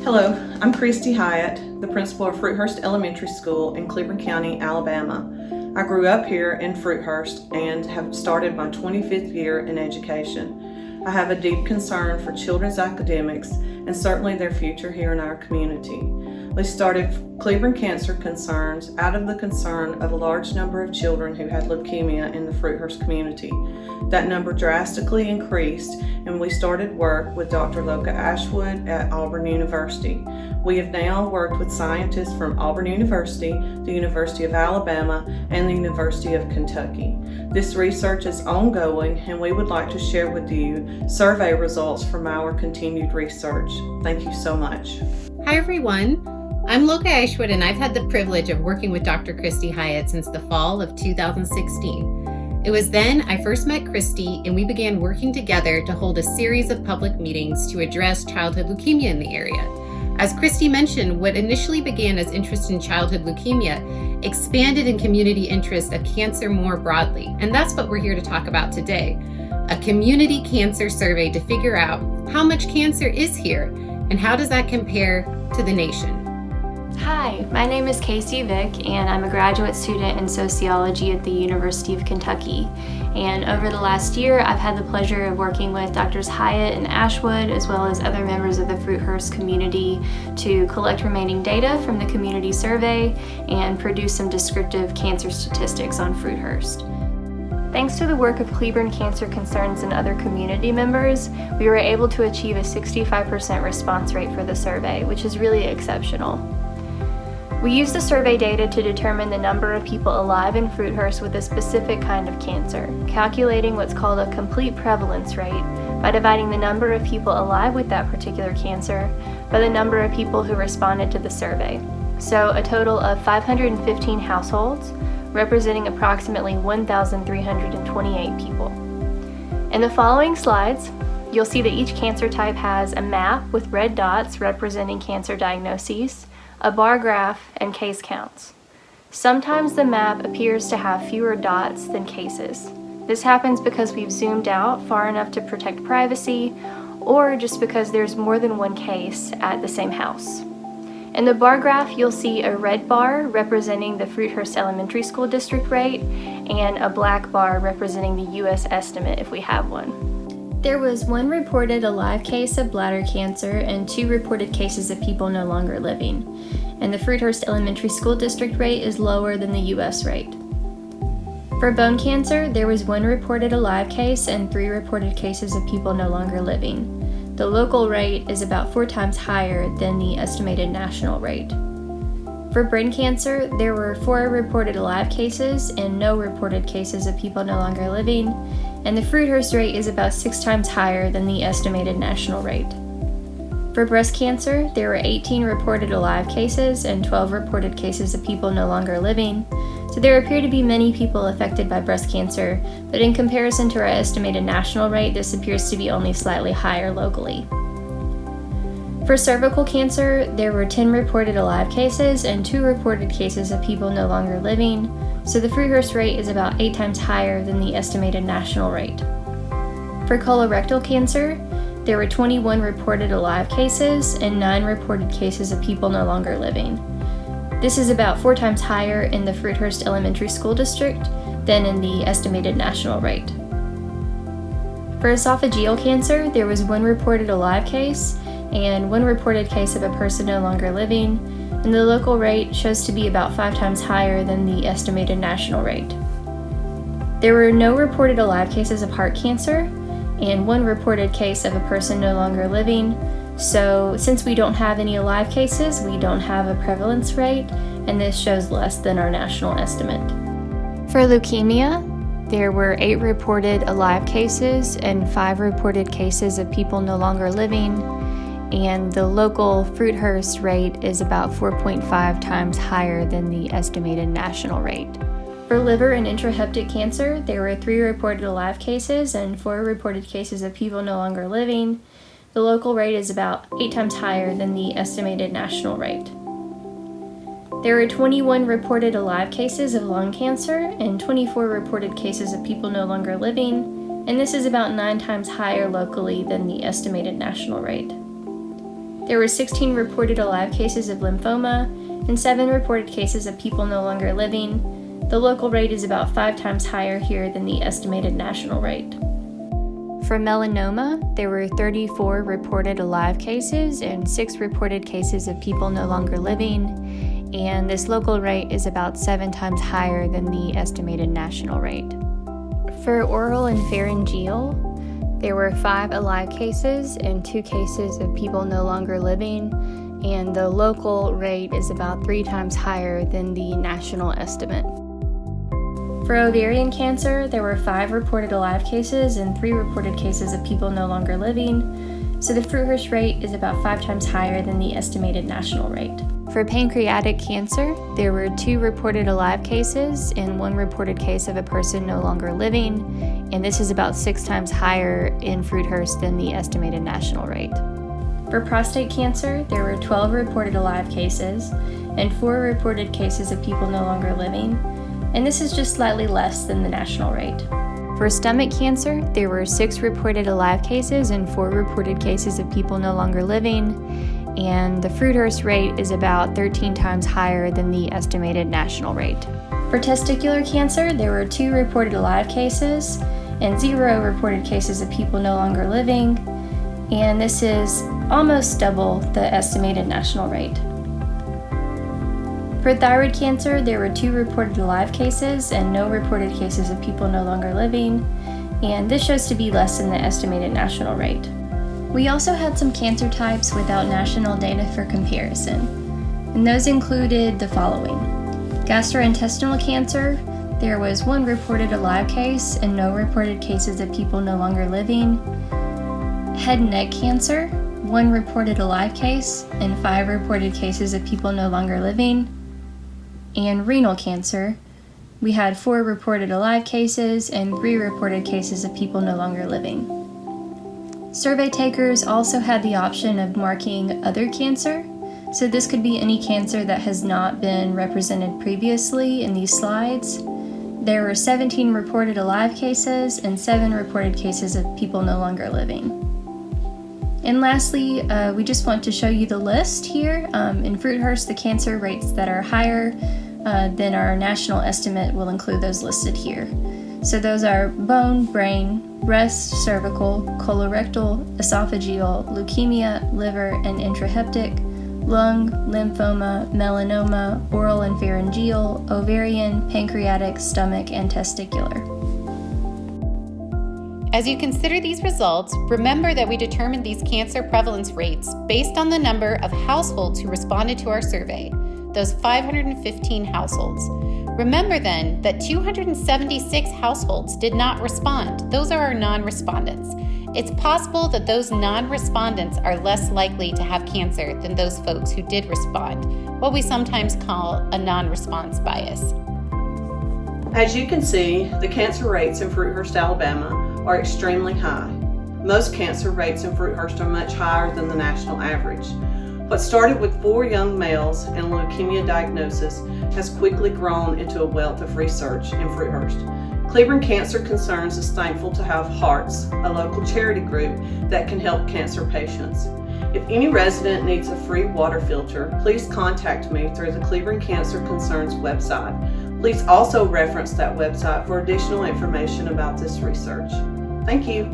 Hello, I'm Christy Hyatt, the principal of Fruithurst Elementary School in Cleveland County, Alabama. I grew up here in Fruithurst and have started my 25th year in education. I have a deep concern for children's academics and certainly their future here in our community. We started Cleveland Cancer Concerns out of the concern of a large number of children who had leukemia in the Fruithurst community. That number drastically increased, and we started work with Dr. Loka Ashwood at Auburn University. We have now worked with scientists from Auburn University, the University of Alabama, and the University of Kentucky. This research is ongoing, and we would like to share with you survey results from our continued research. Thank you so much. Hi everyone, I'm Loka Ashwood, and I've had the privilege of working with Dr. Christy Hyatt since the fall of 2016. It was then I first met Christy, and we began working together to hold a series of public meetings to address childhood leukemia in the area. As Christy mentioned, what initially began as interest in childhood leukemia expanded in community interest of cancer more broadly, and that's what we're here to talk about today. A community cancer survey to figure out how much cancer is here and how does that compare to the nation. Hi, my name is Casey Vick, and I'm a graduate student in sociology at the University of Kentucky. And over the last year, I've had the pleasure of working with Drs. Hyatt and Ashwood, as well as other members of the Fruithurst community, to collect remaining data from the community survey and produce some descriptive cancer statistics on Fruithurst. Thanks to the work of Cleveland Cancer Concerns and other community members, we were able to achieve a 65% response rate for the survey, which is really exceptional. We used the survey data to determine the number of people alive in Fruithurst with a specific kind of cancer, calculating what's called a complete prevalence rate by dividing the number of people alive with that particular cancer by the number of people who responded to the survey. So a total of 515 households, representing approximately 1,328 people. In the following slides, you'll see that each cancer type has a map with red dots representing cancer diagnoses, a bar graph, and case counts. Sometimes the map appears to have fewer dots than cases. This happens because we've zoomed out far enough to protect privacy, or just because there's more than one case at the same house. In the bar graph, you'll see a red bar representing the Fruithurst Elementary School District rate, and a black bar representing the U.S. estimate if we have one. There was one reported alive case of bladder cancer and 2 reported cases of people no longer living, and the Fruithurst Elementary School District rate is lower than the U.S. rate. For bone cancer, there was 1 reported alive case and 3 reported cases of people no longer living. The local rate is about 4 times higher than the estimated national rate. For brain cancer, there were 4 reported alive cases and no reported cases of people no longer living, and the Fruithurst rate is about 6 times higher than the estimated national rate. For breast cancer, there were 18 reported alive cases and 12 reported cases of people no longer living, so there appear to be many people affected by breast cancer, but in comparison to our estimated national rate, this appears to be only slightly higher locally. For cervical cancer, there were 10 reported alive cases and 2 reported cases of people no longer living, so the Fruithurst rate is about 8 times higher than the estimated national rate. For colorectal cancer, there were 21 reported alive cases and 9 reported cases of people no longer living. This is about 4 times higher in the Fruithurst Elementary School District than in the estimated national rate. For esophageal cancer, there was 1 reported alive case and 1 reported case of a person no longer living, and the local rate shows to be about 5 times higher than the estimated national rate. There were no reported alive cases of heart cancer, and 1 reported case of a person no longer living, so since we don't have any alive cases, we don't have a prevalence rate, and this shows less than our national estimate. For leukemia, there were 8 reported alive cases and 5 reported cases of people no longer living, and the local Fruithurst rate is about 4.5 times higher than the estimated national rate. For liver and intrahepatic cancer, there were 3 reported alive cases and 4 reported cases of people no longer living. The local rate is about 8 times higher than the estimated national rate. There were 21 reported alive cases of lung cancer and 24 reported cases of people no longer living, and this is about 9 times higher locally than the estimated national rate. there were 16 reported alive cases of lymphoma and 7 reported cases of people no longer living. The local rate is about 5 times higher here than the estimated national rate. For melanoma, there were 34 reported alive cases and 6 reported cases of people no longer living, and this local rate is about 7 times higher than the estimated national rate. For oral and pharyngeal, there were 5 alive cases and 2 cases of people no longer living, and the local rate is about 3 times higher than the national estimate. For ovarian cancer, there were 5 reported alive cases and 3 reported cases of people no longer living, so the Fruithurst rate is about 5 times higher than the estimated national rate. For pancreatic cancer, there were 2 reported alive cases and 1 reported case of a person no longer living, and this is about 6 times higher in Fruithurst than the estimated national rate. For prostate cancer, there were 12 reported alive cases and 4 reported cases of people no longer living, and this is just slightly less than the national rate. For stomach cancer, there were 6 reported alive cases and 4 reported cases of people no longer living, and the Fruithurst rate is about 13 times higher than the estimated national rate. For testicular cancer, there were 2 reported alive cases and 0 reported cases of people no longer living, and this is almost double the estimated national rate. For thyroid cancer, there were 2 reported alive cases and no reported cases of people no longer living, and this shows to be less than the estimated national rate. We also had some cancer types without national data for comparison, and those included the following. Gastrointestinal cancer, there was 1 reported alive case and no reported cases of people no longer living. Head and neck cancer, 1 reported alive case and 5 reported cases of people no longer living. And renal cancer, we had 4 reported alive cases and 3 reported cases of people no longer living. Survey takers also had the option of marking other cancer, so this could be any cancer that has not been represented previously in these slides. There were 17 reported alive cases and 7 reported cases of people no longer living. And lastly, we just want to show you the list here. In Fruithurst, the cancer rates that are higher than our national estimate will include those listed here. So those are bone, brain, breast, cervical, colorectal, esophageal, leukemia, liver and intrahepatic, lung, lymphoma, melanoma, oral and pharyngeal, ovarian, pancreatic, stomach, and testicular. As you consider these results, remember that we determined these cancer prevalence rates based on the number of households who responded to our survey, those 515 households. Remember then that 276 households did not respond. Those are our non-respondents. It's possible that those non-respondents are less likely to have cancer than those folks who did respond, what we sometimes call a non-response bias. As you can see, the cancer rates in Fruithurst, Alabama are extremely high. Most cancer rates in Fruithurst are much higher than the national average. What started with 4 young males and a leukemia diagnosis has quickly grown into a wealth of research in Fruithurst. Cleveland Cancer Concerns is thankful to have Hearts, a local charity group that can help cancer patients. If any resident needs a free water filter, please contact me through the Cleveland Cancer Concerns website. Please also reference that website for additional information about this research. Thank you.